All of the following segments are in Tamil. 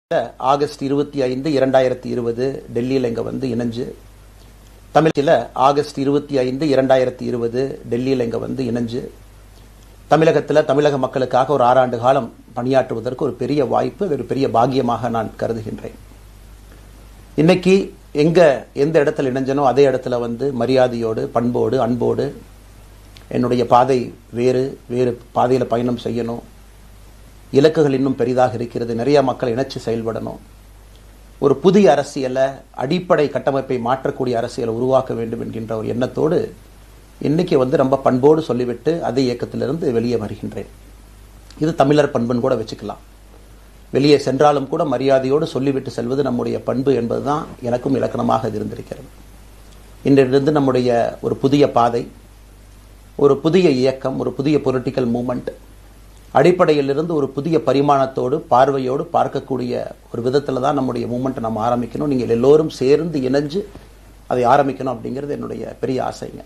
ஆகஸ்ட் 25, 2020 டெல்லியில் இங்கே வந்து இணைஞ்சு தமிழகத்தில் ஆகஸ்ட் 25, 2020 டெல்லியில் இங்கே வந்து இணைஞ்சு தமிழகத்தில் தமிழக மக்களுக்காக ஒரு 6 ஆண்டு காலம் பணியாற்றுவதற்கு ஒரு பெரிய வாய்ப்பு, ஒரு பெரிய பாக்கியமாக நான் கருதுகின்றேன். இன்னைக்கு எந்த இடத்துல இணைஞ்சனோ அதே இடத்துல வந்து மரியாதையோடு, பண்போடு, அன்போடு என்னுடைய பாதை வேறு பாதையில் பயணம் செய்யணும். இலக்குகள் இன்னும் பெரிதாக இருக்கிறது. நிறைய மக்கள் இணைச்சு செயல்படணும். ஒரு புதிய அரசியலை, அடிப்படை கட்டமைப்பை மாற்றக்கூடிய அரசியலை உருவாக்க வேண்டும் என்கின்ற ஒரு எண்ணத்தோடு இன்னைக்கு வந்து ரொம்ப பண்போடு சொல்லிவிட்டு அதே இயக்கத்திலிருந்து வெளியே வருகின்றேன். இது தமிழர் பண்புன்னு கூட வச்சுக்கலாம். வெளியே சென்றாலும் கூட மரியாதையோடு சொல்லிவிட்டு செல்வது நம்முடைய பண்பு என்பதுதான் எனக்கும் இலக்கணமாக இருந்திருக்கிறது. இன்றிலிருந்து நம்முடைய ஒரு புதிய பாதை, ஒரு புதிய இயக்கம், ஒரு புதிய பொலிட்டிக்கல் மூவ்மெண்ட் அடிப்படையிலிருந்து ஒரு புதிய பரிமாணத்தோடு, பார்வையோடு பார்க்கக்கூடிய ஒரு விதத்தில் தான் நம்முடைய மூவ்மெண்ட்டை நம்ம ஆரம்பிக்கணும். நீங்கள் எல்லோரும் சேர்ந்து இணைஞ்சு அதை ஆரம்பிக்கணும் அப்படிங்கிறது என்னுடைய பெரிய ஆசைங்க.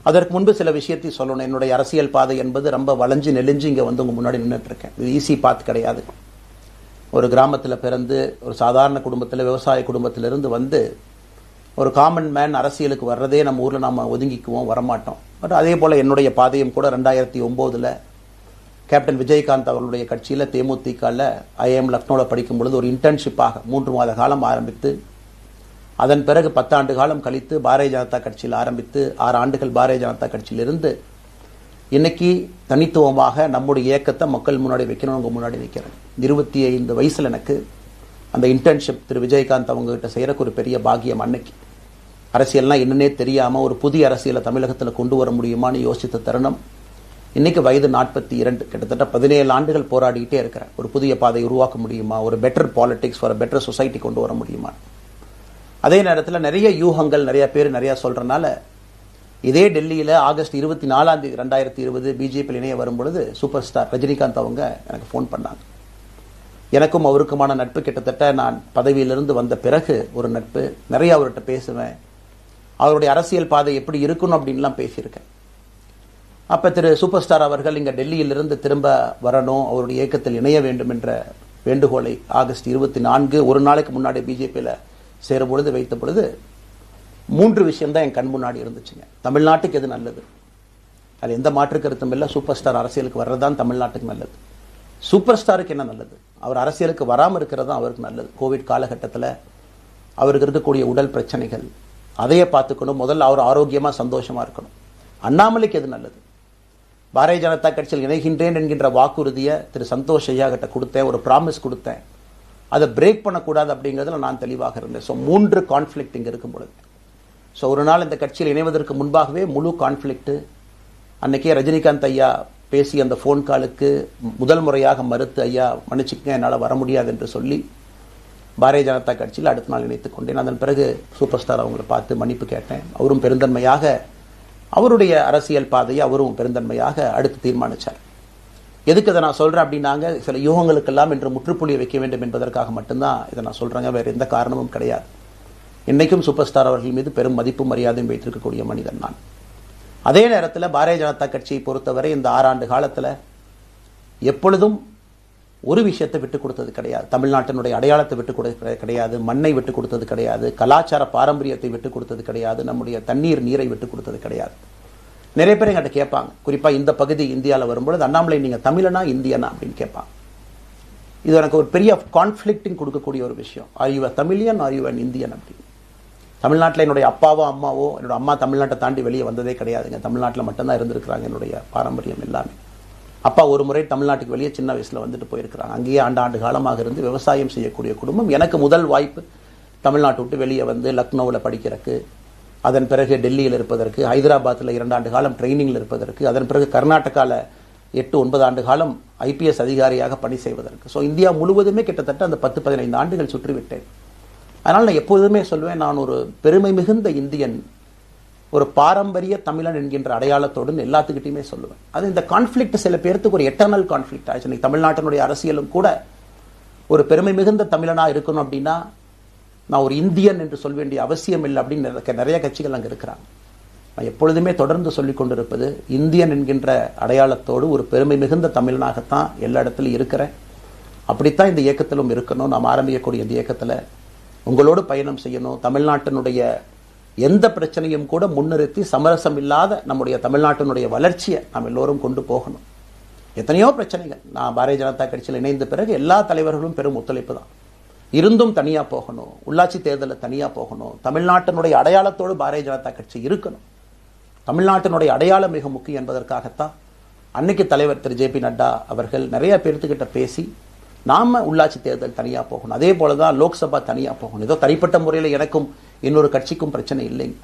அதற்கு முன்பு சில விஷயத்தை சொல்லணும். என்னுடைய அரசியல் பாதை என்பது ரொம்ப வளைஞ்சு நெளிஞ்சு இங்கே வந்து உங்கள் முன்னாடி நின்றுட்டு இருக்கேன். இது ஈஸி பாத் கிடையாது. ஒரு கிராமத்தில் பிறந்து ஒரு சாதாரண குடும்பத்தில், விவசாய குடும்பத்திலிருந்து வந்து ஒரு காமன் மேன் அரசியலுக்கு வர்றதே நம்ம ஊரில் நம்ம ஒதுங்கிக்குவோம், வரமாட்டோம். பட் அதே போல் என்னுடைய பாதையும் கூட 2009 கேப்டன் விஜயகாந்த் அவர்களுடைய கட்சியில் தேமுதிகவில் ஐஎம் லக்னோவில் படிக்கும் பொழுது ஒரு இன்டர்ன்ஷிப்பாக 3 மாத காலம் ஆரம்பித்து, அதன் பிறகு 10 ஆண்டு காலம் கழித்து பாரதிய ஜனதா கட்சியில் ஆரம்பித்து 6 ஆண்டுகள் பாரதிய ஜனதா கட்சியிலிருந்து இன்னைக்கு தனித்துவமாக நம்முடைய இயக்கத்தை மக்கள் முன்னாடி வைக்கணும். உங்க முன்னாடி நிற்கிறேன். 25 வயசுல எனக்கு அந்த இன்டர்ன்ஷிப் திரு விஜயகாந்த் அவங்க கிட்ட செய்யறக்கு ஒரு பெரிய பாக்கியம். அன்னைக்கு அரசியல்னா என்னன்னே தெரியாம ஒரு புதிய அரசியலை தமிழகத்தில் கொண்டு வர முடியுமான்னு யோசித்த தருணம். இன்னைக்கு வயது 42, கிட்டத்தட்ட 17 ஆண்டுகள் போராடிக்கிட்டே இருக்கிறேன். ஒரு புதிய பாதை உருவாக்க முடியுமா, ஒரு better politics for better society கொண்டு வர முடியுமா. அதே நேரத்தில் நிறைய யூகங்கள், நிறைய பேர் நிறைய சொல்றதுனால இதே டெல்லியில் ஆகஸ்ட் 24, 2020 பிஜேபி இணைய வரும்பொழுது சூப்பர் ஸ்டார் ரஜினிகாந்த் அவங்க எனக்கு ஃபோன் பண்ணாங்க. எனக்கும் அவருக்குமான நட்பு கிட்டத்தட்ட நான் பதவியிலிருந்து வந்த பிறகு ஒரு நட்பு. நிறைய அவர்கிட்ட பேசுவேன். அவருடைய அரசியல் பாதை எப்படி இருக்கணும் அப்படின்லாம் பேசியிருக்கேன். அப்ப திரு சூப்பர் ஸ்டார் அவர்கள் இங்க டெல்லியிலிருந்து திரும்ப வரணும், அவருடைய இயக்கத்தில் இணைய வேண்டும் என்ற வேண்டுகோளை ஆகஸ்ட் 24 ஒரு நாளைக்கு முன்னாடி பிஜேபியில் சேரும் பொழுது வைத்த பொழுது 3 விஷயம் தான் என் கண் முன்னாடி இருந்துச்சுங்க. தமிழ்நாட்டுக்கு எது நல்லது, அது எந்த மாற்று கருத்தும் இல்லை. சூப்பர் ஸ்டார் அரசியலுக்கு வர்றதுதான் தமிழ்நாட்டுக்கு நல்லது. சூப்பர் ஸ்டாருக்கு என்ன நல்லது, அவர் அரசியலுக்கு வராமல் இருக்கிறது தான் அவருக்கு நல்லது. கோவிட் காலகட்டத்தில் அவருக்கு இருக்கக்கூடிய உடல் பிரச்சனைகள், அதையே பார்த்துக்கணும். முதல்ல அவர் ஆரோக்கியமா சந்தோஷமா இருக்கணும். அண்ணாமலைக்கு எது நல்லது, பாரதிய ஜனதா கட்சியில் இணைகின்றேன் என்கின்ற வாக்குறுதியை திரு சந்தோஷ் ஐயா கிட்ட கொடுத்தேன், ஒரு ப்ராமிஸ் கொடுத்தேன். அதை பிரேக் பண்ணக்கூடாது அப்படிங்கிறதுல நான் தெளிவாக இருந்தேன். ஸோ 3 கான்ஃபிளிக்ட் இங்கே இருக்கும் பொழுது, ஸோ ஒரு நாள் இந்த கட்சியில் இணைவதற்கு முன்பாகவே முழு கான்ஃபிளிக்ட். அன்னைக்கே ரஜினிகாந்த் ஐயா பேசி அந்த ஃபோன் காலுக்கு முதல் முறையாக மறுத்து, ஐயா மன்னிச்சுக்கங்க என்னால் வர முடியாது என்று சொல்லி பாரதிய ஜனதா கட்சியில் அடுத்த நாள் இணைத்துக் கொண்டேன். அதன் பிறகு சூப்பர் ஸ்டார் அவங்களை பார்த்து மன்னிப்பு கேட்டேன். அவரும் பெருந்தன்மையாக அவருடைய அரசியல் பாதையை அவரும் பெருந்தன்மையாக அடுத்து தீர்மானிச்சார். எதுக்கு இதை நான் சொல்றேன் அப்படின்னாங்க, சில யூகங்களுக்கெல்லாம் இன்று முற்றுப்புள்ளி வைக்க வேண்டும் என்பதற்காக மட்டும்தான் இதை நான் சொல்றேங்க. வேற எந்த காரணமும் கிடையாது. இன்னைக்கும் சூப்பர் ஸ்டார் அவர்கள் மீது பெரும் மதிப்பும் மரியாதையும் வைத்திருக்கக்கூடிய மனிதன் நான். அதே நேரத்தில் பாரதிய ஜனதா கட்சியை பொறுத்தவரை இந்த 6 ஆண்டு காலத்தில் எப்பொழுதும் ஒரு விஷயத்தை விட்டுக் கொடுத்தது கிடையாது. தமிழ்நாட்டினுடைய அடையாளத்தை விட்டுக் கொடுத்தது கிடையாது, மண்ணை விட்டுக் கொடுத்தது கிடையாது, கலாச்சார பாரம்பரியத்தை விட்டுக் கொடுத்தது கிடையாது, நம்முடைய நீரை விட்டுக் கொடுத்தது கிடையாது. நிறைய பேர் எங்கிட்ட கேட்பாங்க, குறிப்பா இந்த பகுதி இந்தியாவில் வரும்பொழுது, அண்ணாமலை நீங்க தமிழனா இந்தியனா அப்படின்னு கேட்பாங்க. இது எனக்கு ஒரு பெரிய கான்ஃபிளிக்டிங் கொடுக்கக்கூடிய ஒரு விஷயம். Are you a Tamilian, are you an Indian அப்படின்னு. தமிழ்நாட்டில் என்னுடைய அப்பாவோ அம்மாவோ, என்னோட அம்மா தமிழ்நாட்டை தாண்டி வெளியே வந்ததே கிடையாதுங்க. தமிழ்நாட்டில் மட்டும்தான் இருந்திருக்கிறாங்க. என்னுடைய பாரம்பரியம் எல்லாமே. அப்பா ஒரு முறை தமிழ்நாட்டுக்கு வெளியே சின்ன வயசுல வந்துட்டு போயிருக்கிறாங்க. அங்கேயே ஆண்டு காலமாக இருந்து விவசாயம் செய்யக்கூடிய குடும்பம். எனக்கு முதல் வாய்ப்பு தமிழ்நாட்டை விட்டு வெளியே வந்து லக்னோவில் படிக்கிறதுக்கு, அதன் பிறகு டெல்லியில் இருப்பதற்கு, ஹைதராபாத்தில் 2 ஆண்டு காலம் ட்ரைனிங்கில் இருப்பதற்கு, அதன் பிறகு கர்நாடகாவில் 8-9 ஆண்டு காலம் IPS அதிகாரியாக பணி செய்வதற்கு. ஸோ இந்தியா முழுவதுமே கிட்டத்தட்ட அந்த 10-15 ஆண்டுகள் சுற்றிவிட்டேன். அதனால் நான் எப்போதுமே சொல்லுவேன், நான் ஒரு பெருமை மிகுந்த இந்தியன், ஒரு பாரம்பரிய தமிழன் என்கின்ற அடையாளத்தோடு எல்லாத்துக்கிட்டையுமே சொல்லுவேன். அது இந்த கான்ஃபிளிக்ட் சில பேருக்கு ஒரு எட்டர்னல் கான்ஃபிளிக்ட் ஆச்சு. தமிழ்நாட்டினுடைய அரசியலும் கூட ஒரு பெருமை மிகுந்த தமிழனா இருக்கணும் அப்படின்னா நான் ஒரு இந்தியன் என்று சொல்ல வேண்டிய அவசியம் இல்லை அப்படின்னு நிறைய கட்சிகள் அங்கே இருக்கிறாங்க. நான் எப்பொழுதுமே தொடர்ந்து சொல்லிக் கொண்டிருப்பது, இந்தியன் என்கின்ற அடையாளத்தோடு ஒரு பெருமை மிகுந்த தமிழனாகத்தான் எல்லா இடத்துலையும் இருக்கிறேன். அப்படித்தான் இந்த இயக்கத்திலும் இருக்கணும். நாம் ஆரம்பிக்கக்கூடிய இந்த இயக்கத்தில் உங்களோடு பயணம் செய்யணும். தமிழ்நாட்டினுடைய எந்த பிரச்சனையும் கூட முன்னிறுத்தி சமரசம் இல்லாத நம்முடைய தமிழ்நாட்டினுடைய வளர்ச்சியை நாம் எல்லோரும் கொண்டு போகணும். எத்தனையோ பிரச்சனைகள். நான் பாரதிய ஜனதா கட்சியில் இணைந்த பிறகு எல்லா தலைவர்களும் பெரும் ஒத்துழைப்பு தான். இருந்தும் தனியா போகணும், உள்ளாட்சி தேர்தலில் தனியா போகணும், தமிழ்நாட்டினுடைய அடையாளத்தோடு பாரதிய ஜனதா கட்சி இருக்கணும். தமிழ்நாட்டினுடைய அடையாளம் மிக முக்கியம் என்பதற்காகத்தான் அன்னைக்கு தலைவர் திரு ஜே பி நட்டா அவர்கள் நிறைய பேர்த்துக்கிட்ட பேசி நாம உள்ளாட்சி தேர்தல் தனியா போகணும், அதே போலதான் லோக்சபா தனியா போகணும். ஏதோ தனிப்பட்ட முறையில் எனக்கும் இன்னொரு கட்சிக்கும் பிரச்சனை இல்லைங்க.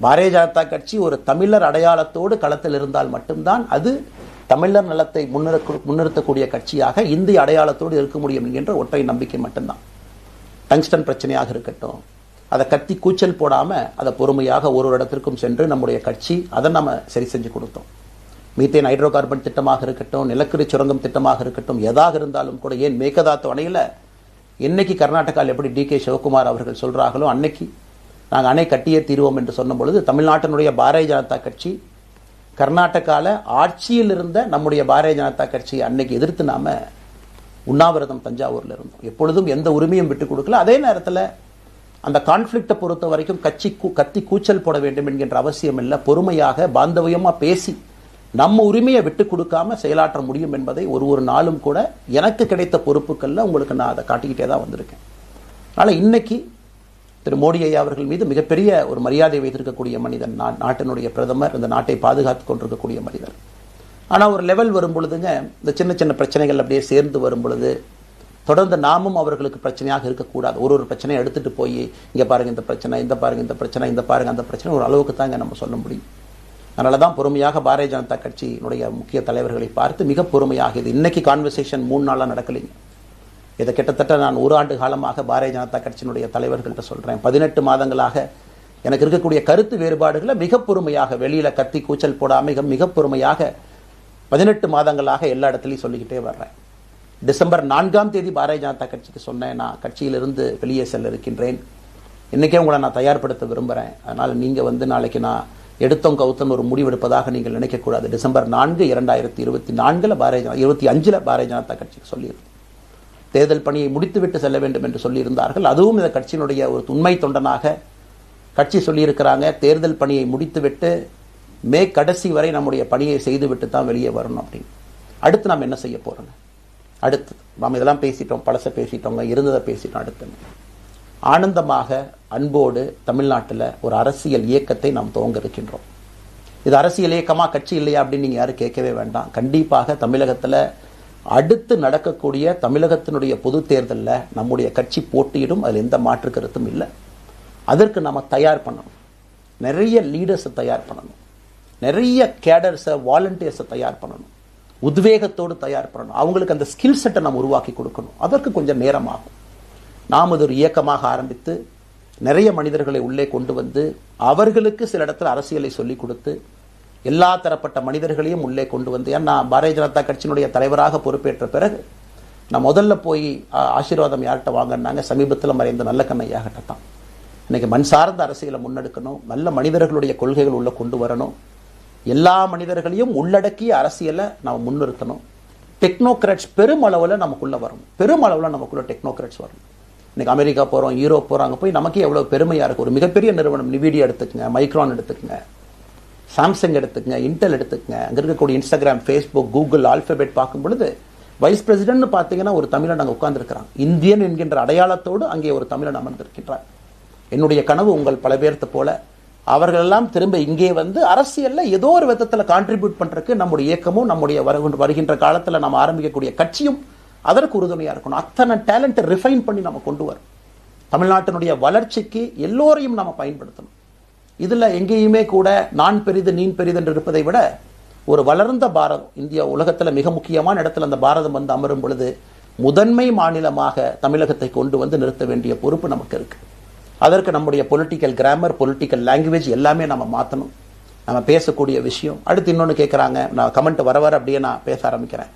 பாரதிய ஜனதா கட்சி ஒரு தமிழர் அடையாளத்தோடு களத்தில் இருந்தால் மட்டும்தான் அது தமிழர் நலத்தை முன்னிறுத்தக்கூடிய கட்சியாக இந்திய அடையாளத்தோடு இருக்க முடியும் என்கின்ற ஒற்றை நம்பிக்கை மட்டும்தான். டங்ஸ்டன் பிரச்சனையாக இருக்கட்டும், அதை கத்தி கூச்சல் போடாம அதை பொறுமையாக ஒரு இடத்திற்கும் சென்று நம்முடைய கட்சி அதை நம்ம சரி செஞ்சு கொடுத்தோம். மீத்தேன் ஹைட்ரோ கார்பன் திட்டமாக இருக்கட்டும், நிலக்கரி சுரங்கம் திட்டமாக இருக்கட்டும், எதாக இருந்தாலும் கூட, ஏன் மேகதாத்து அணையில இன்னைக்கு கர்நாடகாவில் எப்படி டி கே சிவகுமார் அவர்கள் சொல்றாங்களோ அன்னைக்கு நாங்கள் அணை கட்டியே தீர்வோம் என்று சொன்ன பொழுது தமிழ்நாட்டினுடைய பாரதிய ஜனதா கட்சி கர்நாடகால ஆட்சியில் இருந்த நம்முடைய பாரதிய ஜனதா கட்சியை அன்னைக்கு எதிர்த்து நாம உண்ணாவிரதம் தஞ்சாவூர்ல இருந்தோம். எப்பொழுதும் எந்த உரிமையும் விட்டுக் கொடுக்கல. அதே நேரத்தில் அந்த கான்ஃபிளிக்டை பொறுத்த வரைக்கும் கத்தி கூச்சல் போட வேண்டும் என்கின்ற அவசியம் இல்லை. பொறுமையாக பாந்தவியமா பேசி நம்ம உரிமையை விட்டு கொடுக்காம செயலாற்ற முடியும் என்பதை ஒரு நாளும் கூட எனக்கு கிடைத்த பொறுப்புக்கள்ல உங்களுக்கு நான் அதை காட்டிக்கிட்டே தான் வந்திருக்கேன். அதனால இன்னைக்கு திரு மோடி ஐயா அவர்கள் மீது மிகப்பெரிய ஒரு மரியாதை வைத்திருக்கக்கூடிய மனிதன், நாட்டினுடைய பிரதமர், இந்த நாட்டை பாதுகாத்து கொண்டிருக்கக்கூடிய மனிதர். ஆனால் ஒரு லெவல் வரும் பொழுதுங்க, இந்த சின்ன சின்ன பிரச்சனைகள் அப்படியே சேர்ந்து வரும் பொழுது தொடர்ந்து நாமும் அவர்களுக்கு பிரச்சனையாக இருக்கக்கூடாது. ஒரு பிரச்சனையை எடுத்துட்டு போய் இங்க பாருங்க இந்த பிரச்சனை, இந்த பாருங்க இந்த பிரச்சனை, இந்த பாருங்க அந்த பிரச்சனை, ஒரு அளவுக்கு தாங்க நம்ம சொல்ல முடியும். அதனாலதான் பொறுமையாக பாரதிய ஜனதா கட்சியினுடைய முக்கிய தலைவர்களை பார்த்து மிக பொறுமையாக, இது இன்னைக்கு கான்வர்சேஷன் 3 நாளா நடக்கலைங்க. இதை கிட்டத்தட்ட நான் 1 ஆண்டு காலமாக பாரதிய ஜனதா கட்சியினுடைய தலைவர்கள்ட்ட சொல்றேன். 18 மாதங்களாக எனக்கு இருக்கக்கூடிய கருத்து வேறுபாடுகளை மிக பொறுமையாக, வெளியில கத்தி கூச்சல் போடாம மிக பொறுமையாக 18 மாதங்களாக எல்லா இடத்துலையும் சொல்லிக்கிட்டே வர்றேன். டிசம்பர் 4ஆம் தேதி பாரதிய ஜனதா கட்சிக்கு சொன்னேன், நான் கட்சியிலிருந்து வெளியே செல்ல இருக்கின்றேன், இன்னைக்கே உங்களை நான் தயார்படுத்த விரும்புறேன், அதனால நீங்க நாளைக்கு நான் எடுத்தோம் கவுத்தன் ஒரு முடிவெடுப்பதாக நீங்கள் நினைக்கக்கூடாது. டிசம்பர் 4, 2024 25 பாரதிய ஜனதா கட்சிக்கு சொல்லியிருந்தேன். தேர்தல் பணியை முடித்துவிட்டு செல்ல வேண்டும் என்று சொல்லியிருந்தார்கள். அதுவும் இந்த கட்சியினுடைய ஒரு உண்மை தொண்டனாக கட்சி சொல்லியிருக்கிறாங்க, தேர்தல் பணியை முடித்துவிட்டு மே கடைசி வரை நம்முடைய பணியை செய்துவிட்டு தான் வெளியே வரணும் அப்படின்னு. அடுத்து நாம் என்ன செய்ய போறோங்க? அடுத்து நாம் இதெல்லாம் பேசிட்டோம், பழச பேசிட்டோங்க, இருந்ததை பேசிட்டோம். அடுத்து ஆனந்தமாக அன்போடு தமிழ்நாட்டில் ஒரு அரசியல் இயக்கத்தை நாம் துவங்க இருக்கின்றோம். இது அரசியல் இயக்கமா, கட்சி இல்லையா அப்படின்னு நீங்க யாரும் கேட்கவே வேண்டாம். கண்டிப்பாக தமிழகத்தில் அடுத்து நடக்கக்கூடிய தமிழகத்தினுடைய பொது தேர்தலில் நம்முடைய கட்சி போட்டியிடும், அதில் எந்த மாற்று கருத்தும் இல்லை. அதற்கு நம்ம தயார் பண்ணணும், நிறைய லீடர்ஸை தயார் பண்ணணும், நிறைய கேடர்ஸை, வாலண்டியர்ஸை தயார் பண்ணணும், உத்வேகத்தோடு தயார் பண்ணணும், அவங்களுக்கு அந்த ஸ்கில் செட்டை நம்ம உருவாக்கி கொடுக்கணும். அதற்கு கொஞ்சம் நேரம் ஆகும். நாம் அது ஒரு இயக்கமாக ஆரம்பித்து நிறைய மனிதர்களை உள்ளே கொண்டு வந்து அவர்களுக்கு சில இடத்துல அரசியலை சொல்லிக் கொடுத்து எல்லா தரப்பட்ட மனிதர்களையும் உள்ளே கொண்டு வந்து, ஏன்னா பாரதிய ஜனதா கட்சியினுடைய தலைவராக பொறுப்பேற்ற பிறகு நான் முதல்ல போய் ஆசீர்வாதம் யார்கிட்ட வாங்கினாங்க, சமீபத்தில் மறைந்த நல்ல கண்ணையாகிட்ட தான். இன்னைக்கு மண் சார்ந்த அரசியலை முன்னெடுக்கணும், நல்ல மனிதர்களுடைய கொள்கைகள் உள்ள கொண்டு வரணும், எல்லா மனிதர்களையும் உள்ளடக்கிய அரசியலை நாம் முன்னிறுத்தணும். டெக்னோக்ராட்ஸ் பெருமளவில் நமக்குள்ள வரணும், பெருமளவில் நமக்குள்ள டெக்னோக்ராட்ஸ் வரணும். இன்னைக்கு அமெரிக்கா போறோம், யூரோப் போறாங்க, போய் நமக்கே எவ்வளவு பெருமையா இருக்கு. ஒரு மிகப்பெரிய நிறுவனம் நிவிடியா எடுத்துக்கங்க, மைக்ரான் எடுத்துக்கங்க, சாம்சங் எடுத்துக்கங்க, இன்டெல் எடுத்துக்கங்க, அங்க இருக்கக்கூடிய இன்ஸ்டாகிராம், ஃபேஸ்புக், கூகுள், ஆல்பபெட் பார்க்கும் பொழுது வைஸ் பிரசிடென்ட் பார்த்தீங்கன்னா ஒரு தமிழன் அங்கே உட்கார்ந்துருக்கிறான். இந்தியன் என்கின்ற அடையாளத்தோடு அங்கே ஒரு தமிழன் அமர்ந்திருக்கின்றார். என்னுடைய கனவு உங்கள் பல பேர்த்த போல அவர்கள் எல்லாம் திரும்ப இங்கே வந்து அரசியல்ல ஏதோ ஒரு விதத்தில் கான்ட்ரிபியூட் பண்றதுக்கு நம்முடைய இயக்கமும் நம்முடைய வருகின்ற காலத்தில் நம்ம ஆரம்பிக்கக்கூடிய கட்சியும் அதற்கு உறுதுணையா இருக்கணும். அத்தனை டேலண்ட்டை ரிஃபைன் பண்ணி நம்ம கொண்டு வரும். தமிழ்நாட்டினுடைய வளர்ச்சிக்கு எல்லோரையும் நம்ம பயன்படுத்தணும். இதுல எங்கேயுமே கூட நான் பெரிது நீன் பெரிது என்று இருப்பதை விட ஒரு வளர்ந்த பாரதம், இந்தியா உலகத்தில் மிக முக்கியமான இடத்துல அந்த பாரதம் வந்து அமரும் பொழுது முதன்மை மாநிலமாக தமிழகத்தை கொண்டு வந்து நிறுத்த வேண்டிய பொறுப்பு நமக்கு இருக்கு. அதற்கு நம்முடைய பொலிட்டிக்கல் கிராமர், பொலிட்டிக்கல் லாங்குவேஜ் எல்லாமே நம்ம மாற்றணும். நம்ம பேசக்கூடிய விஷயம். அடுத்து இன்னொன்று கேட்குறாங்க, நான் கமெண்ட் வர அப்படியே நான் பேச ஆரம்பிக்கிறேன்.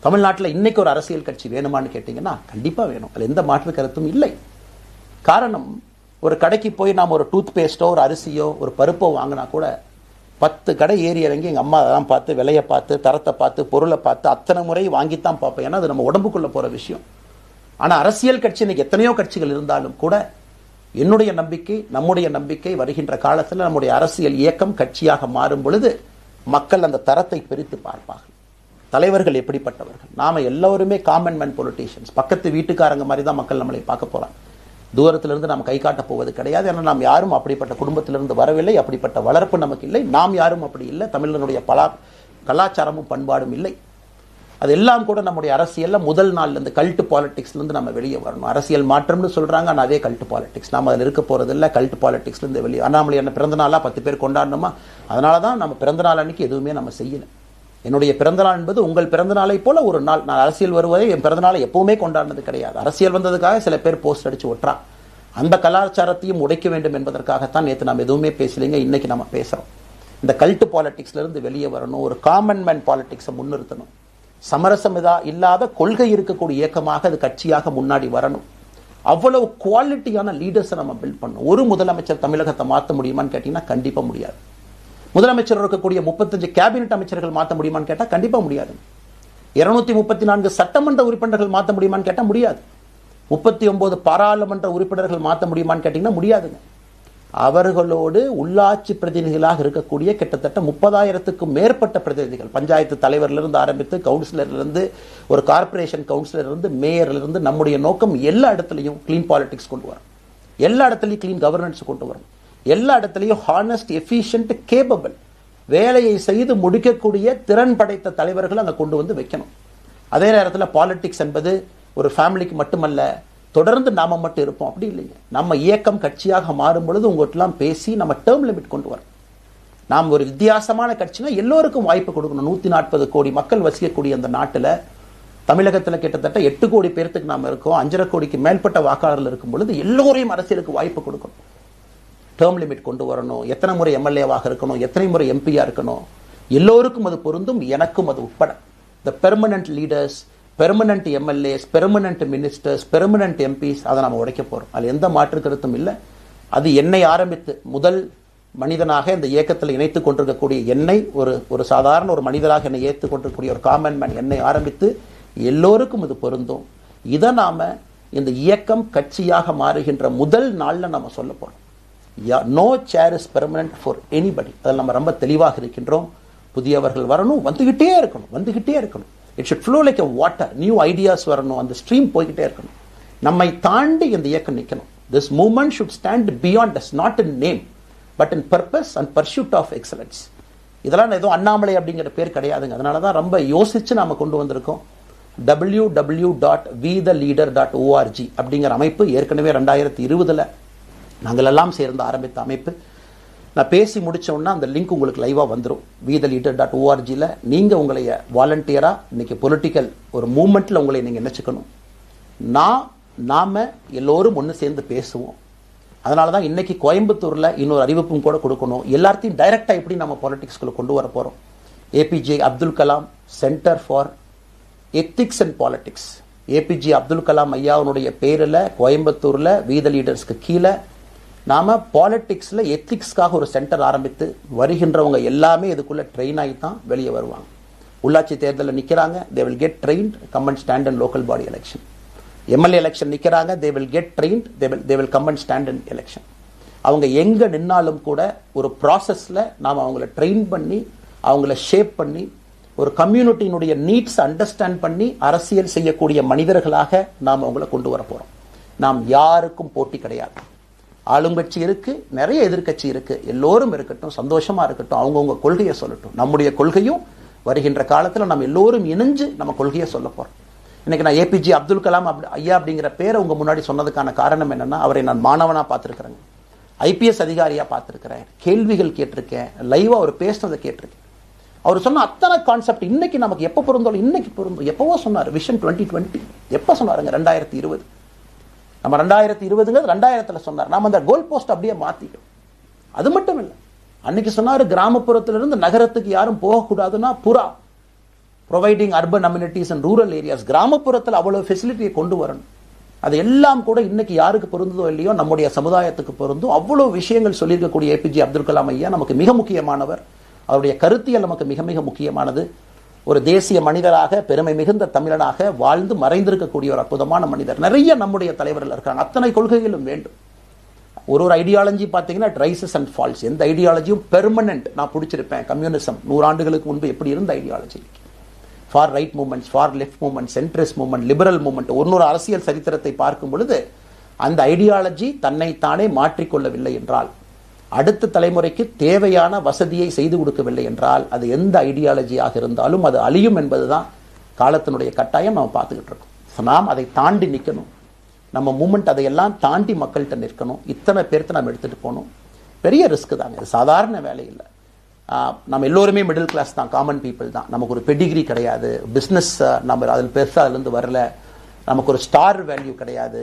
தமிழ்நாட்டில் இன்னைக்கு ஒரு அரசியல் கட்சி வேணுமான்னு கேட்டீங்கன்னா கண்டிப்பா வேணும், அது எந்த மாற்று கருத்தும் இல்லை. காரணம், ஒரு கடைக்கு போய் நாம் ஒரு டூத் பேஸ்டோ, ஒரு அரிசியோ, ஒரு பருப்போ வாங்கினா கூட 10 கடை ஏறி இறங்கி எங்கள் அம்மா அதெல்லாம் பார்த்து, விலையை பார்த்து, தரத்தை பார்த்து, பொருளை பார்த்து அத்தனை முறை வாங்கித்தான் பார்ப்பேன். ஏன்னா அது நம்ம உடம்புக்குள்ளே போகிற விஷயம். ஆனால் அரசியல் கட்சி இன்னைக்கு எத்தனையோ கட்சிகள் இருந்தாலும் கூட என்னுடைய நம்பிக்கை, நம்முடைய நம்பிக்கை, வருகின்ற காலத்தில் நம்முடைய அரசியல் இயக்கம் கட்சியாக மாறும் பொழுது மக்கள் அந்த தரத்தை பிரித்து பார்ப்பார்கள். தலைவர்கள் எப்படிப்பட்டவர்கள்? நாம எல்லோருமே காமன் மேன் பொலிட்டீஷியன்ஸ். பக்கத்து வீட்டுக்காரங்க மாதிரி தான் மக்கள் நம்மளை பார்க்க போறாங்க. தூரத்திலிருந்து நாம் கை காட்டப் போவது கிடையாது. ஏன்னா நாம் யாரும் அப்படிப்பட்ட குடும்பத்திலிருந்து வரவில்லை, அப்படிப்பட்ட வளர்ப்பு நமக்கு இல்லை, நாம் யாரும் அப்படி இல்லை, தமிழனுடைய கலாச்சாரமும் பண்பாடும் இல்லை. அதெல்லாம் கூட நம்முடைய அரசியல்ல முதல் நாள்ல இந்த கல்ட் பாலிடிக்ஸ்ல இருந்து நம்ம வெளியே வரணும். அரசியல் மாற்றம்னு சொல்றாங்க, ஆனால் அதே கல்ட் பாலிடிக்ஸ். நம்ம அதில் இருக்க போறது இல்லை. கல்ட் பாலிடிக்ஸ்ல இருந்து வெளியே. அண்ணாமலை என்ன பிறந்த நாளா 10 பேர் கொண்டாடணுமா? அதனாலதான் நம்ம பிறந்த நாள் அன்னைக்கு எதுவுமே நம்ம செய்யல. என்னுடைய பிறந்தநாள் என்பது உங்கள் பிறந்தநாளை போல ஒரு நாள். நான் அரசியல் வருவதை என் பிறந்தநாளை எப்பவுமே கொண்டாடினது கிடையாது. அரசியல் வந்ததுக்காக சில பேர் போஸ்ட் அடிச்சு ஒட்டுறா. அந்த கலாச்சாரத்தையும் உடைக்க வேண்டும் என்பதற்காகத்தான் நேற்று நாம் எதுவுமே பேசலைங்க, இன்னைக்கு நம்ம பேசுறோம். இந்த கல்ட் பாலிடிக்ஸ்ல இருந்து வெளியே வரணும். ஒரு காமன் மேன் பாலிடிக்ஸை முன்னிறுத்தணும். சமரசம் இல்லாத கொள்கை இருக்கக்கூடிய இயக்கமாக அது கட்சியாக முன்னாடி வரணும். அவ்வளவு குவாலிட்டியான லீடர்ஸை நம்ம பில்ட் பண்ணணும். ஒரு முதலமைச்சர் தமிழகத்தை மாற்ற முடியுமான்னு கேட்டீங்கன்னா கண்டிப்பா முடியாது. முதலமைச்சர் இருக்கக்கூடிய 35 கேபினெட் அமைச்சர்கள் மாற்ற முடியுமான்னு கேட்டா கண்டிப்பா முடியாது. 234 சட்டமன்ற உறுப்பினர்கள் மாற்ற முடியுமான்னு கேட்டா முடியாது. 39 பாராளுமன்ற உறுப்பினர்கள் மாற்ற முடியுமான்னு கேட்டீங்கன்னா முடியாதுங்க. அவர்களோடு உள்ளாட்சி பிரதிநிதிகளாக இருக்கக்கூடிய கிட்டத்தட்ட 30,000க்கும் மேற்பட்ட பிரதிநிதிகள், பஞ்சாயத்து தலைவரிலிருந்து ஆரம்பித்து கவுன்சிலரிலிருந்து, ஒரு கார்பரேஷன் கவுன்சிலரிலிருந்து, மேயரிலிருந்து, நம்முடைய நோக்கம் எல்லா இடத்துலையும் கிளீன் பாலிடிக்ஸ் கொண்டு வரும். எல்லா இடத்துலையும் கிளீன் கவர்னன்ஸ் கொண்டு வரும். எல்லா இடத்துலையும் ஹானஸ்ட், எஃபிஷியன்ட், கேபபிள், வேலையை செய்து முடிக்கக்கூடிய திறன் படைத்த தலைவர்கள் அங்கே கொண்டு வந்து வைக்கணும். அதே நேரத்தில் பாலிடிக்ஸ் என்பது ஒரு ஃபேமிலிக்கு மட்டுமல்ல, தொடர்ந்து நாம மட்டும் இருப்போம் அப்படி இல்லைங்க. நம்ம இயக்கம் கட்சியாக மாறும் பொழுது உங்கள்கிட்டலாம் பேசி நம்ம டேர்ம் லிமிட் கொண்டு வரோம். நாம் ஒரு வித்தியாசமான கட்சினா எல்லோருக்கும் வாய்ப்பு கொடுக்கணும். 140 கோடி மக்கள் வசிக்கக்கூடிய அந்த நாட்டில், தமிழகத்தில் கிட்டத்தட்ட 8 கோடி பேருக்கு நாம் இருக்கோம். 5.5 கோடிக்கு மேற்பட்ட வாக்காளர்கள் இருக்கும் பொழுது எல்லோரையும் அரசியலுக்கு வாய்ப்பு கொடுக்கணும். டேர்ம் லிமிட் கொண்டு வரணும். எத்தனை முறை எம்எல்ஏவாக இருக்கணும், எத்தனை முறை எம்பியா இருக்கணும், எல்லோருக்கும் அது பொருந்தும், எனக்கும் அது உட்பட. The permanent leaders, permanent MLAs, permanent ministers, permanent MPs, அதை நம்ம உடைக்க போறோம். அது எந்த மாற்று கருத்தும் இல்லை. அது என்னை ஆரம்பித்து முதல் மனிதனாக இந்த இயக்கத்தில் இணைத்துக் கொண்டிருக்கக்கூடிய என்னை, ஒரு சாதாரண ஒரு மனிதராக என்னை ஏற்றுக் கொண்டிருக்கக்கூடிய ஒரு காமன் மேன் என்னை ஆரம்பித்து எல்லோருக்கும் இது பொருந்தும். இதை நாம இந்த இயக்கம் கட்சியாக மாறுகின்ற முதல் நாள்ல நம்ம சொல்ல போறோம். No chair is permanent for anybody. அதில் நம்ம ரொம்ப தெளிவாக இருக்கின்றோம். புதியவர்கள் வரணும், வந்துகிட்டே இருக்கணும். It should flow like a water. New ideas வரணும், அந்த ஸ்ட்ரீம் போய்கிட்டே இருக்கணும். நம்மை தாண்டி இந்த இயக்கம் நிற்கணும். This movement should stand beyond us, not in name but in purpose and pursuit of excellence. இதெல்லாம் ஏதோ அண்ணாமலை அப்படிங்கிற பேர் கிடையாதுங்க. அதனால தான் ரொம்ப யோசிச்சு நாம கொண்டு வந்திருக்கோம். www.vtheleader.org அப்படிங்கிற அமைப்பு ஏற்கனவே 2020 நாங்கள் எல்லாம் சேர்ந்து ஆரம்பித்த அமைப்பு. நான் பேசி முடிச்சோன்னா அந்த லிங்க் உங்களுக்கு லைவா வந்துடும். vtheleader.org நீங்க உங்களை வாலண்டியரா இன்னைக்கு பொலிட்டிக்கல் ஒரு மூவ்மெண்ட்ல உங்களை நீங்க நினைச்சுக்கணும். நாம எல்லோரும் ஒன்று சேர்ந்து பேசுவோம். அதனாலதான் இன்னைக்கு கோயம்புத்தூர்ல இன்னொரு அறிவிப்பும் கூட கொடுக்கணும். எல்லாத்தையும் டைரக்டா எப்படி நம்ம பாலிடிக்ஸ்குள்ள கொண்டு வர போறோம். APJ Abdul Kalam centre for ethics and politics, APJ Abdul Kalam ஐயாவுடைய பேரில் கோயம்புத்தூர்ல வி த லீடர்ஸ்க்கு கீழே நாம பாலிடிக்ஸ்ல எத்திக்ஸ்க்காக ஒரு சென்டர் ஆரம்பித்து வருகின்றவங்க எல்லாமே இதுக்குள்ள ட்ரெயின் ஆகி தான் வெளியே வருவாங்க. உள்ளாட்சி தேர்தலில் நிற்கிறாங்க, they will get trained, come and stand in local body election. MLA election நிற்கிறாங்க, they will get trained, they will come and stand in election. அவங்க எங்க நின்னாலும் கூட ஒரு ப்ராசஸ்ல நாம் அவங்கள ட்ரெயின் பண்ணி, அவங்கள ஷேப் பண்ணி, ஒரு கம்யூனிட்டியினுடைய நீட்ஸ் அண்டர்ஸ்டாண்ட் பண்ணி அரசியல் செய்யக்கூடிய மனிதர்களாக நாம் அவங்கள கொண்டு வர போறோம். நாம் யாருக்கும் போட்டி கிடையாது. ஆளுங்கட்சி இருக்கு, நிறைய எதிர்கட்சி இருக்கு, எல்லோரும் இருக்கட்டும், சந்தோஷமா இருக்கட்டும், அவங்கவுங்க கொள்கையை சொல்லட்டும். நம்முடைய கொள்கையும் வருகின்ற காலத்தில் நம்ம எல்லோரும் இணைஞ்சு நம்ம கொள்கையை சொல்ல போறோம். இன்னைக்கு நான் ஏபிஜே அப்துல் கலாம் ஐயா அப்படிங்கிற பேரை உங்க முன்னாடி சொன்னதுக்கான காரணம் என்னன்னா, அவரை நான் மாணவனா பார்த்திருக்கிறேன், ஐபிஎஸ் அதிகாரியா பார்த்திருக்கிறேன், கேள்விகள் கேட்டிருக்கேன், லைவா அவர் பேசினதை கேட்டிருக்கேன். அவர் சொன்ன அத்தனை கான்செப்ட் இன்னைக்கு நமக்கு எப்ப பொருந்தோம், இன்னைக்கு பொருந்தும். எப்பவோ சொன்னார் விஷன் 2020, எப்ப சொன்னாருங்க? 2020. நம்ம 2020 2000 சொன்னார். நாம அந்த கோல் போஸ்ட் அப்படியே மாத்திட்டோம். அது மட்டும் இல்லை, அன்னைக்கு சொன்னாரு கிராமப்புறத்திலிருந்து நகரத்துக்கு யாரும் போகக்கூடாதுன்னா புறா providing urban amenities and rural areas, கிராமப்புறத்தில் அவ்வளவு ஃபெசிலிட்டியை கொண்டு வரணும். அது எல்லாம் கூட இன்னைக்கு யாருக்கு பொருந்ததோ இல்லையோ நம்முடைய சமுதாயத்துக்கு பொருந்தும். அவ்வளவு விஷயங்கள் சொல்லியிருக்கக்கூடிய ஏபிஜே அப்துல் கலாம் ஐயா நமக்கு மிக முக்கியமானவர். அவருடைய கருத்தியல் நமக்கு மிக மிக முக்கியமானது. ஒரு தேசிய மனிதராக, பெருமை மிகுந்த தமிழனாக வாழ்ந்து மறைந்திருக்கக்கூடிய ஒரு அற்புதமான மனிதர். நிறைய நம்முடைய தலைவர்கள் இருக்காங்க. அத்தனை கொள்கைகளும் வேண்டும். ஒரு ஐடியாலஜி பார்த்தீங்கன்னா ரைசஸ் அண்ட் ஃபால்ஸ். எந்த ஐடியாலஜியும் பெர்மனன்ட் நான் பிடிச்சிருப்பேன். கம்யூனிசம் 100 ஆண்டுகளுக்கு முன்பு எப்படி இருந்த ideology, for right movements, for left movement, centrist movement, liberal movement, ஒரு அரசியல் சரித்திரத்தை பார்க்கும் பொழுது அந்த ஐடியாலஜி தன்னைத்தானே மாற்றிக்கொள்ளவில்லை என்றால், அடுத்த தலைமுறைக்கு தேவையான வசதியை செய்து கொடுக்கவில்லை என்றால், அது எந்த ஐடியாலஜியாக இருந்தாலும் அது அழியும் என்பதுதான் காலத்தினுடைய கட்டாயம். நம்ம பார்த்துக்கிட்டு இருக்கோம். நாம் அதை தாண்டி நிற்கணும். நம்ம மூமெண்ட் அதையெல்லாம் தாண்டி மக்கள்கிட்ட நிற்கணும். இத்தனை பேர்த்து நம்ம எடுத்துகிட்டு போகணும். பெரிய ரிஸ்க் தாங்க, இது சாதாரண வேலை இல்லை. நம்ம எல்லோருமே மிடில் கிளாஸ் தான், காமன் பீப்புள் தான். நமக்கு ஒரு பெடிகிரி கிடையாது, பிஸ்னஸ் நம்ம அதில் பெருசாக அதுலேருந்து வரல, நமக்கு ஒரு ஸ்டார் வேல்யூ கிடையாது,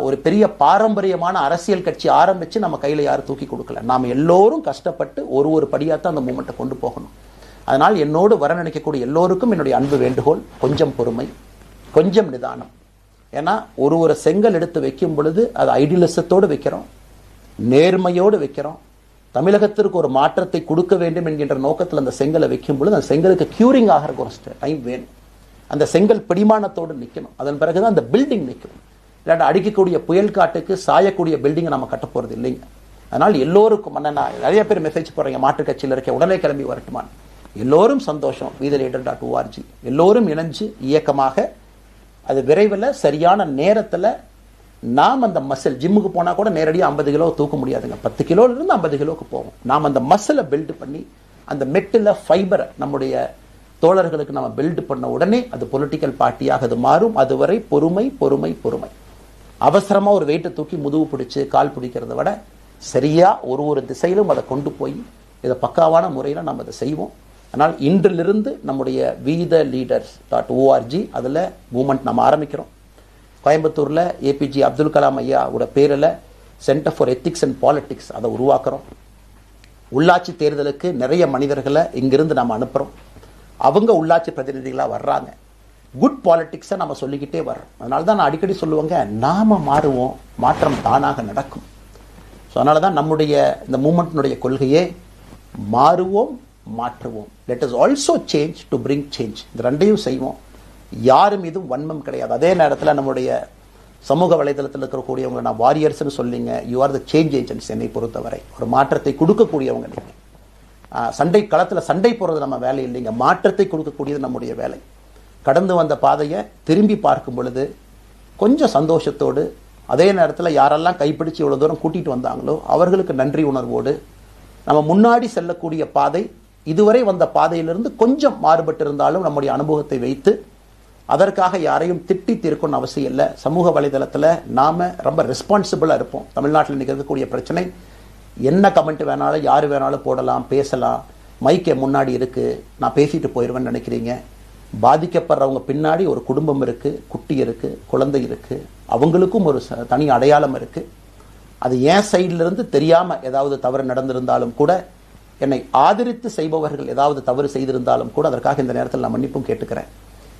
ஒரு பெரிய பாரம்பரியமான அரசியல் கட்சி ஆரம்பித்து நம்ம கையில் யாரும் தூக்கி கொடுக்கல. நாம் எல்லோரும் கஷ்டப்பட்டு ஒரு படியாக தான் அந்த மூமெண்ட்டை கொண்டு போகணும். அதனால் என்னோடு வர நினைக்கக்கூடிய எல்லோருக்கும் என்னுடைய அன்பு வேண்டுகோள், கொஞ்சம் பொறுமை, கொஞ்சம் நிதானம். ஏன்னா ஒரு செங்கல் எடுத்து வைக்கும் பொழுது அது ஐடியலிசத்தோடு வைக்கிறோம், நேர்மையோடு வைக்கிறோம். தமிழகத்திற்கு ஒரு மாற்றத்தை கொடுக்க வேண்டும் என்கின்ற நோக்கத்தில் அந்த செங்கலை வைக்கும் பொழுது அந்த செங்கலுக்கு கியூரிங் ஆகிறதுக்கு ஒரு டைம் வேணும். அந்த செங்கல் பிடிமானத்தோடு நிற்கணும். அதன் பிறகுதான் அந்த பில்டிங் நிற்கும். இல்லாட்ட அடிக்கக்கூடிய புயல் காட்டுக்கு சாயக்கூடிய பில்டிங்கை நம்ம கட்ட போகிறது இல்லைங்க. அதனால் எல்லோருக்கும் நிறைய பேர் மெசேஜ் போடுறீங்க, மாற்றுக் கட்சியில் இருக்க உடனே கிளம்பி வரட்டுமான். எல்லோரும் சந்தோஷம். wetheLeader.org எல்லோரும் இணைஞ்சு இயக்கமாக, அது விரைவில் சரியான நேரத்தில் நாம் அந்த மசில், ஜிம்முக்கு போனால் கூட நேரடியாக 50 கிலோ தூக்க முடியாதுங்க, 10 கிலோலேருந்து 50 கிலோவுக்கு போவோம். நாம் அந்த மசிலை பில்டு பண்ணி அந்த மெட்டில் ஃபைபரை நம்முடைய தோழர்களுக்கு நம்ம பில்டு பண்ண உடனே அது பொலிட்டிக்கல் பார்ட்டியாக அது மாறும். அதுவரை பொறுமை பொறுமை பொறுமை. அவசரமாக ஒரு வெயிட்டை தூக்கி முதுகு பிடிச்சி கால் பிடிக்கிறத விட சரியாக ஒரு திசையிலும் அதை கொண்டு போய் இதை பக்காவான முறையில் நம்ம அதை செய்வோம். ஆனால் இன்றிலிருந்து நம்முடைய wetheLeaders.org அதில் மூமெண்ட் நம்ம ஆரம்பிக்கிறோம். கோயம்புத்தூரில் ஏபிஜே அப்துல் கலாம் ஐயாவோட பேரில் centre for ethics and politics அதை உருவாக்குறோம். உள்ளாட்சி தேர்தலுக்கு நிறைய மனிதர்களை இங்கிருந்து நம்ம அனுப்புகிறோம். அவங்க உள்ளாட்சி பிரதிநிதிகளாக வர்றாங்க. குட் பாலிட்டிக்ஸை நம்ம சொல்லிக்கிட்டே வர்றோம். அதனால தான் நான் அடிக்கடி சொல்லுவாங்க, நாம மாறுவோம், மாற்றம் தானாக நடக்கும். ஸோ அதனால தான் நம்முடைய இந்த மூமெண்ட்டினுடைய கொள்கையே மாறுவோம், மாற்றுவோம். Let us also change to bring change. இந்த ரெண்டையும் செய்வோம். யாரும் இதுவும் வன்மம் கிடையாது. அதே நேரத்தில் நம்முடைய சமூக வலைதளத்தில் இருக்கக்கூடியவங்க நான் வாரியர்ஸ்னு சொல்லிங்க, you are the change agents. என்னை பொறுத்தவரை ஒரு மாற்றத்தை கொடுக்கக்கூடியவங்க நீங்கள். சண்டை களத்தில் சண்டை போடுறது நம்ம வேலை இல்லைங்க, மாற்றத்தை கொடுக்கக்கூடியது நம்முடைய வேலை. கடந்து வந்த பாதையை திரும்பி பார்க்கும் பொழுது கொஞ்சம் சந்தோஷத்தோடு, அதே நேரத்தில் யாரெல்லாம் கைப்பிடிச்சு இவ்வளோ தூரம் கூட்டிகிட்டு வந்தாங்களோ அவர்களுக்கு நன்றி உணர்வோடு, நம்ம முன்னாடி செல்லக்கூடிய பாதை இதுவரை வந்த பாதையிலிருந்து கொஞ்சம் மாறுபட்டு இருந்தாலும் நம்முடைய அனுபவத்தை வைத்து அதற்காக யாரையும் திட்டி தீர்க்கணும்னு அவசியம் இல்லை. சமூக வலைதளத்தில் நாம் ரொம்ப ரெஸ்பான்சிபிளாக இருப்போம். தமிழ்நாட்டில் நிகழக்கூடிய பிரச்சனை என்ன கமெண்ட் வேணாலும் யார் வேணாலும் போடலாம், பேசலாம். மைக்கே முன்னாடி இருக்குது, நான் பேசிட்டு போயிடுவேன்னு நினைக்கிறீங்க. பாதிக்கப்படுறவங்க பின்னாடி ஒரு குடும்பம் இருக்குது, குட்டி இருக்குது, குழந்தை இருக்குது, அவங்களுக்கும் ஒரு தனி அடையாளம் இருக்குது. அது என் சைட்லேருந்து தெரியாமல் ஏதாவது தவறு நடந்திருந்தாலும் கூட, என்னை ஆதரித்து செய்பவர்கள் ஏதாவது தவறு செய்திருந்தாலும் கூட அதற்காக இந்த நேரத்தில் நான் மன்னிப்பும் கேட்டுக்கிறேன்.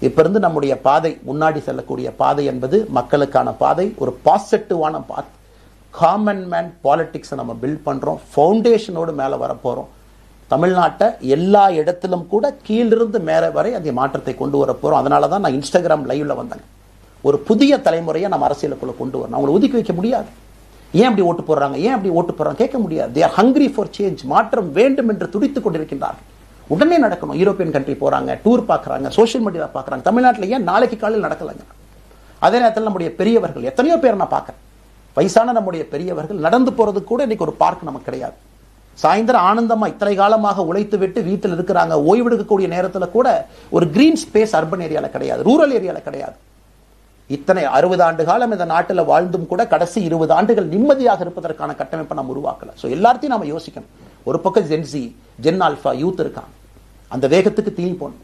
இப்போ இருந்து நம்முடைய பாதை, முன்னாடி செல்லக்கூடிய பாதை என்பது மக்களுக்கான பாதை, ஒரு பாசிட்டிவான பாத். காமன் மேன் பாலிட்டிக்ஸை நம்ம பில்ட் பண்ணுறோம். ஃபவுண்டேஷனோடு மேலே வரப்போகிறோம். தமிழ்நாட்டை எல்லா இடத்திலும் கூட கீழிருந்து மேலே வரை அந்த மாற்றத்தை கொண்டு வர போகிறோம். அதனால தான் நான் இன்ஸ்டாகிராம் லைவ்ல வந்தேங்க. ஒரு புதிய தலைமுறையை நம்ம அரசியலுக்குள்ள கொண்டு வரணும். அவங்களை ஒதுக்கி வைக்க முடியாது. ஏன் அப்படி ஓட்டு போடுறாங்க, ஏன் அப்படி ஓட்டு போடுறாங்க கேட்க முடியாது. They are hungry for change. மாற்றம் வேண்டும் என்று துடித்துக் கொண்டிருக்கின்றார்கள். உடனே நடக்கணும். யூரோப்பியன் கண்ட்ரி போகிறாங்க, டூர் பார்க்குறாங்க, சோஷியல் மீடியாவில் பார்க்குறாங்க. தமிழ்நாட்டில் ஏன் நாளைக்கு காலையில் நடக்கலைங்க? அதே நேரத்தில் நம்முடைய பெரியவர்கள் எத்தனையோ பேர் நான் பார்க்குறேன். வயசான நம்முடைய பெரியவர்கள் நடந்து போகிறது கூட இன்னைக்கு ஒரு பார்க் நமக்கு கிடையாது. சாயந்தரம் ஆனந்தமாக இத்தனை காலமாக உழைத்து விட்டு வீட்டில் இருக்கிறாங்க. ஓய்வெடுக்கக்கூடிய நேரத்தில் கூட ஒரு கிரீன் ஸ்பேஸ் அர்பன் ஏரியாவில் கிடையாது, ரூரல் ஏரியாவில் கிடையாது. இத்தனை 60 ஆண்டு காலம் இந்த நாட்டில் வாழ்ந்தும் கூட கடைசி 20 ஆண்டுகள் நிம்மதியாக இருப்பதற்கான கட்டமைப்பை நம்ம உருவாக்கல. ஸோ எல்லாத்தையும் நம்ம யோசிக்கணும். ஒரு பக்கம் ஜென்சி, ஜென் ஆல்ஃபா யூத் இருக்காங்க, அந்த வேகத்துக்கு தீனி போகணும்.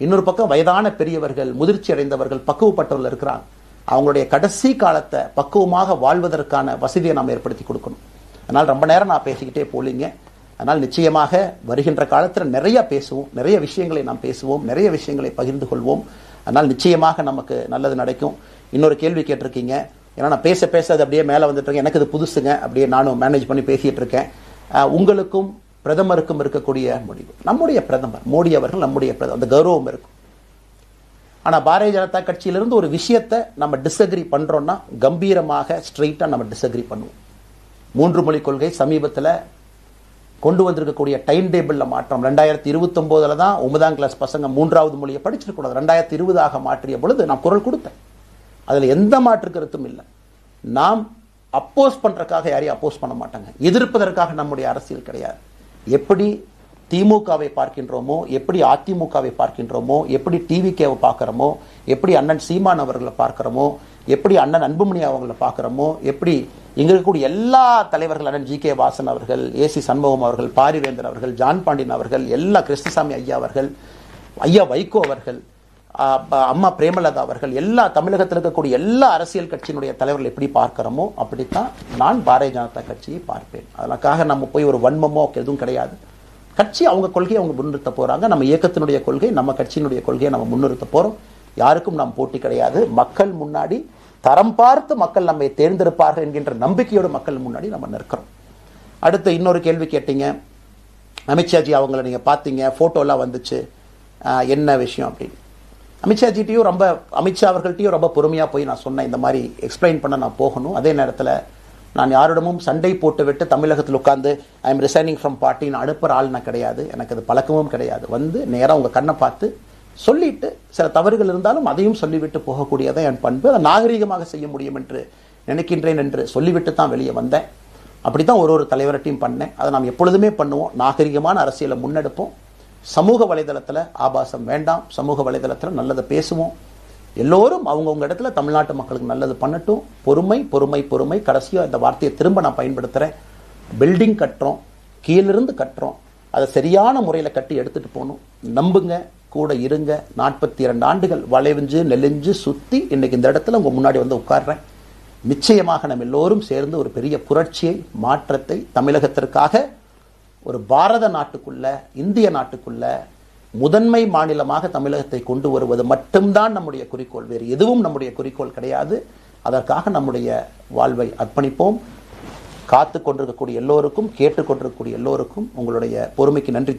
இன்னொரு பக்கம் வயதான பெரியவர்கள், முதிர்ச்சி அடைந்தவர்கள், பக்குவப்பட்டவர்கள் இருக்கிறாங்க. அவங்களுடைய கடைசி காலத்தை பக்குவமாக வாழ்வதற்கான வசதியை நாம் ஏற்படுத்தி கொடுக்கணும். அதனால் ரொம்ப நேரம் நான் பேசிக்கிட்டே போலிங்க. அதனால் நிச்சயமாக வருகின்ற காலத்தில் நிறைய பேசுவோம், நிறைய விஷயங்களை நாம் பேசுவோம், நிறைய விஷயங்களை பகிர்ந்து கொள்வோம். அதனால் நிச்சயமாக நமக்கு நல்லது நடக்கும். இன்னொரு கேள்வி கேட்டிருக்கீங்க. ஏன்னா நான் பேச அது அப்படியே மேலே வந்துட்டு இருக்கேன். எனக்கு இது புதுசுங்க, அப்படியே நானும் மேனேஜ் பண்ணி பேசிகிட்டு இருக்கேன். உங்களுக்கும் பிரதமருக்கும் இருக்கக்கூடிய முடிவு. நம்முடைய பிரதமர் மோடி அவர்கள் நம்முடைய பிரதமர், அந்த கௌரவம் இருக்கும். ஆனா பாரதிய ஜனதா கட்சியிலிருந்து ஒரு விஷயத்தை நம்ம டிஸ்அக்ரி பண்றோம்னா கம்பீரமாக ஸ்ட்ரெயிட்டா நம்ம டிஸ்அக்ரி பண்ணுவோம். 3 மொழி கொள்கை சமீபத்தில் கொண்டு வந்திருக்கக்கூடிய டைம் டேபிள்ல மாற்றம் 2029 தான் 9ஆம் கிளாஸ் பசங்க 3வது மொழியை படிச்சிருக்கூடாது, 2020 மாற்றிய பொழுது நான் குரல் கொடுத்தேன். அதுல எந்த மாற்று கருத்தும் இல்லை. நாம் அப்போஸ் பண்றதுக்காக யாரையும் அப்போஸ் பண்ண மாட்டாங்க, எதிர்ப்பதற்காக நம்முடைய அரசியல் கிடையாது. எப்படி திமுகவை பார்க்கின்றோமோ, எப்படி அதிமுகவை பார்க்கின்றோமோ, எப்படி டிவிகேவை பார்க்கிறோமோ, எப்படி அண்ணன் சீமான் அவர்களை பார்க்கிறோமோ, எப்படி அண்ணன் அன்புமணி அவர்களை பார்க்கிறோமோ, எப்படி இங்க இருக்கக்கூடிய எல்லா தலைவர்கள், அண்ணன் ஜி.கே. வாசன் அவர்கள், ஏசி சண்முகம் அவர்கள், பாரிவேந்தர் அவர்கள், ஜான் பாண்டியன் அவர்கள், எல்லா கிருஷ்ணசாமி ஐயா அவர்கள், ஐயா வைகோ அவர்கள், அம்மா பிரேமலதா அவர்கள், எல்லா தமிழகத்தில் இருக்கக்கூடிய எல்லா அரசியல் கட்சியினுடைய தலைவர்கள் எப்படி பார்க்கிறோமோ அப்படித்தான் நான் பாரதிய ஜனதா கட்சியை பார்ப்பேன். அதற்காக நம்ம போய் ஒரு வன்மமோ எதுவும் கிடையாது. கட்சி அவங்க கொள்கையை அவங்க முன்னிறுத்த போறாங்க. நம்ம இயக்கத்தினுடைய கொள்கை, நம்ம கட்சியினுடைய கொள்கையை நம்ம முன்னிறுத்த போறோம். யாருக்கும் நாம் போட்டி கிடையாது. மக்கள் முன்னாடி தரம் பார்த்து மக்கள் நம்மை தேர்ந்தெடுப்பார்கள் என்கின்ற நம்பிக்கையோடு மக்கள் முன்னாடி நம்ம நிற்கிறோம். அடுத்து இன்னொரு கேள்வி கேட்டீங்க, அமித்ஷாஜி அவங்களை நீங்க பார்த்தீங்க, போட்டோலாம் வந்துச்சு, என்ன விஷயம் அப்படின்னு. அமித்ஷாஜிட்டையும் அமித்ஷா அவர்கள்ட்டையும் ரொம்ப பொறுமையா போய் நான் சொன்னேன், இந்த மாதிரி எக்ஸ்பிளைன் பண்ண நான் போகணும். அதே நேரத்தில் நான் யாரிடமும் சண்டை போட்டு விட்டு தமிழகத்தில் உட்கார்ந்து ஐ எம் ரிசைனிங் ஃப்ரம் பார்ட்டின்னு அனுப்புற ஆள் நான் கிடையாது. எனக்கு அது பழக்கமும் கிடையாது. வந்து நேராக உங்க கண்ணை பார்த்து சொல்லிட்டு சில தவறுகள் இருந்தாலும் அதையும் சொல்லிவிட்டு போகக்கூடியதான் என் பண்பு. அதை நாகரீகமாக செய்ய முடியும் என்று நினைக்கின்றேன் என்று சொல்லிவிட்டு தான் வெளியே வந்தேன். அப்படித்தான் ஒரு தலைவர்கிட்டையும் பண்ணேன். அதை நாம் எப்பொழுதுமே பண்ணுவோம். நாகரிகமான அரசியலை முன்னெடுப்போம். சமூக வலைதளத்தில் ஆபாசம் வேண்டாம். சமூக வலைதளத்தில் நல்லதை பேசுவோம். எல்லோரும் அவங்கவுங்க இடத்துல தமிழ்நாட்டு மக்களுக்கு நல்லது பண்ணட்டும். பொறுமை பொறுமை பொறுமை. கடைசியாக இந்த வார்த்தையை திரும்ப நான் பயன்படுத்துகிறேன். பில்டிங் கட்டுறோம், கீழிருந்து கட்டுறோம், அதை சரியான முறையில் கட்டி எடுத்துட்டு போகணும். நம்புங்க, கூட இருங்க. 42 ஆண்டுகள் வளைவிஞ்சு நெலிஞ்சு சுற்றி இன்னைக்கு இந்த இடத்துல உங்க முன்னாடி வந்து உட்கார்றேன். நிச்சயமாக நம்ம எல்லோரும் சேர்ந்து ஒரு பெரிய புரட்சியை, மாற்றத்தை தமிழகத்திற்காக, ஒரு பாரத நாட்டுக்குள்ள, இந்திய நாட்டுக்குள்ள முதன்மை மாநிலமாக தமிழகத்தை கொண்டு வருவது மட்டும்தான் நம்முடைய குறிக்கோள். வேறு எதுவும் நம்முடைய குறிக்கோள் கிடையாது. அதற்காக நம்முடைய வாழ்வை அர்ப்பணிப்போம். காத்து கொண்டிருக்கக்கூடிய எல்லோருக்கும், கேட்டுக்கொண்டிருக்கக்கூடிய எல்லோருக்கும் உங்களுடைய பொறுமைக்கு நன்றி தெரிவித்துக்